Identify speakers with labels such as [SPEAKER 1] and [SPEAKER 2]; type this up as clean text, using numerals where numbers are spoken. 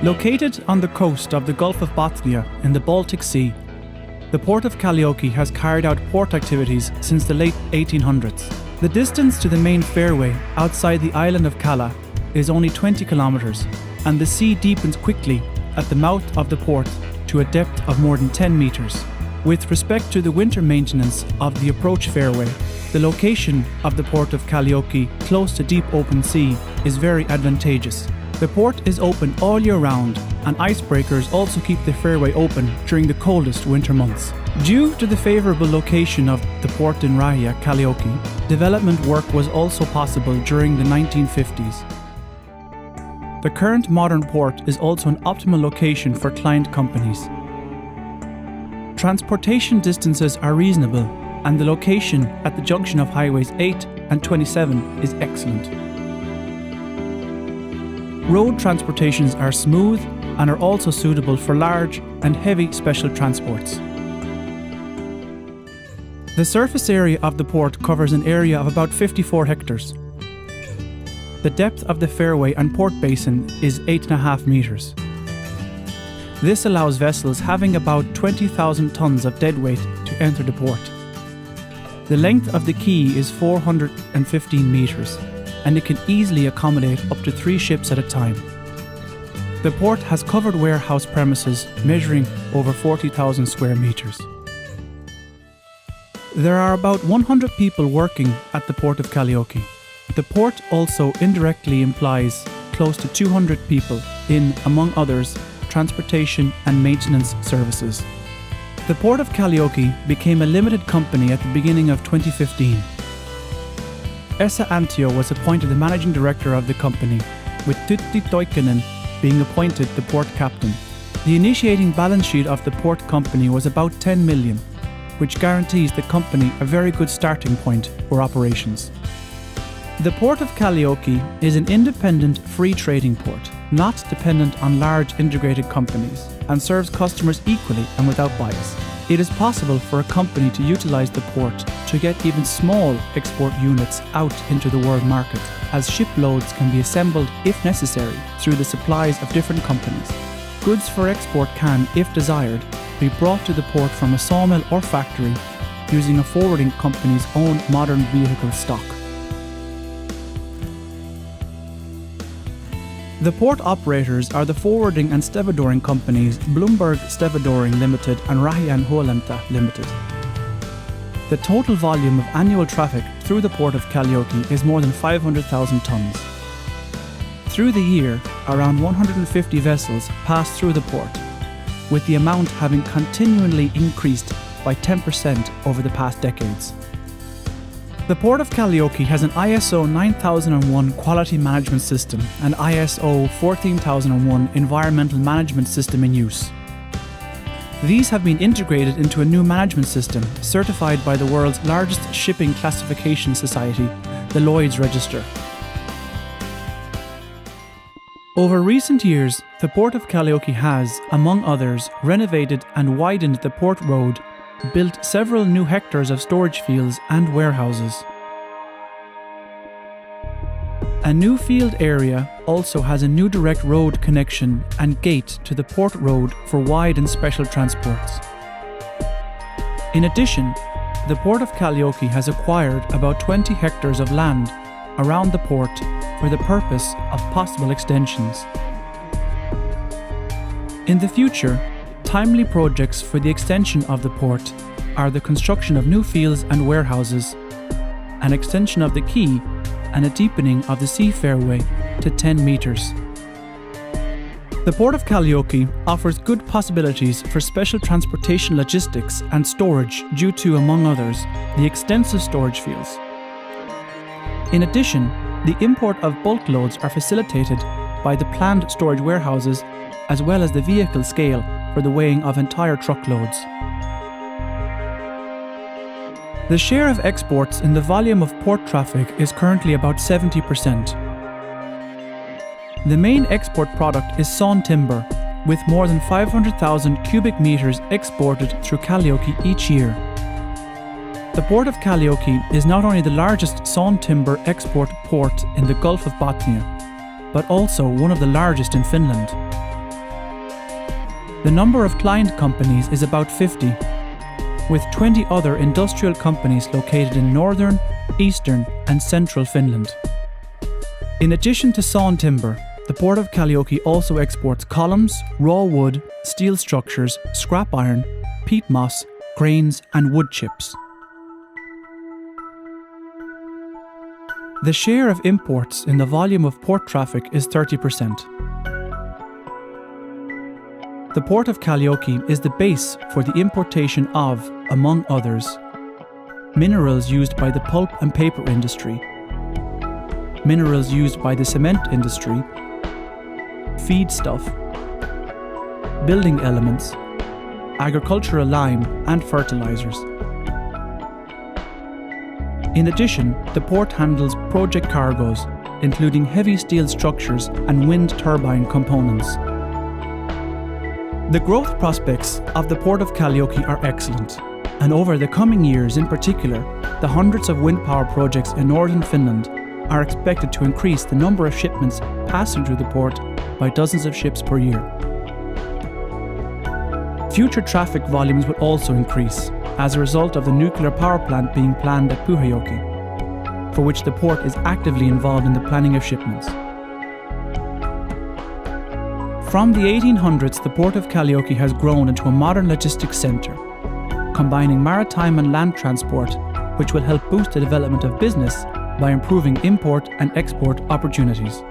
[SPEAKER 1] Located on the coast of the Gulf of Bothnia in the Baltic Sea, the Port of Kalajoki has carried out port activities since the late 1800s. The distance to the main fairway outside the island of Kala is only 20 kilometres, and the sea deepens quickly at the mouth of the port to a depth of more than 10 metres. With respect to the winter maintenance of the approach fairway, the location of the Port of Kalajoki close to deep open sea is very advantageous. The port is open all year round, and icebreakers also keep the fairway open during the coldest winter months. Due to the favourable location of the port in Rahia, Kalajoki, development work was also possible during the 1950s. The current modern port is also an optimal location for client companies. Transportation distances are reasonable, and the location at the junction of highways 8 and 27 is excellent. Road transportations are smooth and are also suitable for large and heavy special transports. The surface area of the port covers an area of about 54 hectares. The depth of the fairway and port basin is 8.5 metres. This allows vessels having about 20,000 tonnes of deadweight to enter the port. The length of the quay is 415 metres, and it can easily accommodate up to 3 ships at a time. The port has covered warehouse premises measuring over 40,000 square metres. There are about 100 people working at the Port of Kalajoki. The port also indirectly implies close to 200 people in, among others, transportation and maintenance services. The Port of Kalajoki became a limited company at the beginning of 2015. Esa Antio was appointed the managing director of the company, with Tytti Toikkonen being appointed the port captain. The initiating balance sheet of the port company was about 10 million, which guarantees the company a very good starting point for operations. The Port of Kalajoki is an independent free trading port, not dependent on large integrated companies, and serves customers equally and without bias. It is possible for a company to utilise the port to get even small export units out into the world market, as shiploads can be assembled, if necessary, through the supplies of different companies. Goods for export can, if desired, be brought to the port from a sawmill or factory using a forwarding company's own modern vehicle stock. The port operators are the forwarding and stevedoring companies Bloomberg Stevedoring Ltd and Rahian Huolenta Ltd. The total volume of annual traffic through the Port of Kalajoki is more than 500,000 tonnes. Through the year, around 150 vessels pass through the port, with the amount having continually increased by 10% over the past decades. The Port of Kalajoki has an ISO 9001 Quality Management System and ISO 14001 Environmental Management System in use. These have been integrated into a new management system certified by the world's largest shipping classification society, the Lloyd's Register. Over recent years, the Port of Kalajoki has, among others, renovated and widened the port road, built several new hectares of storage fields and warehouses. A new field area also has a new direct road connection and gate to the port road for wide and special transports. In addition, the Port of Kalajoki has acquired about 20 hectares of land around the port for the purpose of possible extensions. In the future, timely projects for the extension of the port are the construction of new fields and warehouses, an extension of the quay, and a deepening of the sea fairway to 10 metres. The Port of Kalajoki offers good possibilities for special transportation logistics and storage due to, among others, the extensive storage fields. In addition, the import of bulk loads are facilitated by the planned storage warehouses as well as the vehicle scale for the weighing of entire truckloads. The share of exports in the volume of port traffic is currently about 70%. The main export product is sawn timber, with more than 500,000 cubic metres exported through Kalajoki each year. The Port of Kalajoki is not only the largest sawn timber export port in the Gulf of Bothnia, but also one of the largest in Finland. The number of client companies is about 50, with 20 other industrial companies located in northern, eastern and central Finland. In addition to sawn timber, the Port of Kalajoki also exports columns, raw wood, steel structures, scrap iron, peat moss, grains and wood chips. The share of imports in the volume of port traffic is 30%. The Port of Kalajoki is the base for the importation of, among others, minerals used by the pulp and paper industry, minerals used by the cement industry, feedstuff, building elements, agricultural lime and fertilizers. In addition, the port handles project cargoes, including heavy steel structures and wind turbine components. The growth prospects of the Port of Kalajoki are excellent, and over the coming years in particular, the hundreds of wind power projects in northern Finland are expected to increase the number of shipments passing through the port by dozens of ships per year. Future traffic volumes will also increase as a result of the nuclear power plant being planned at Pyhäjoki, for which the port is actively involved in the planning of shipments. From the 1800s, the Port of Kalajoki has grown into a modern logistics centre, combining maritime and land transport, which will help boost the development of business by improving import and export opportunities.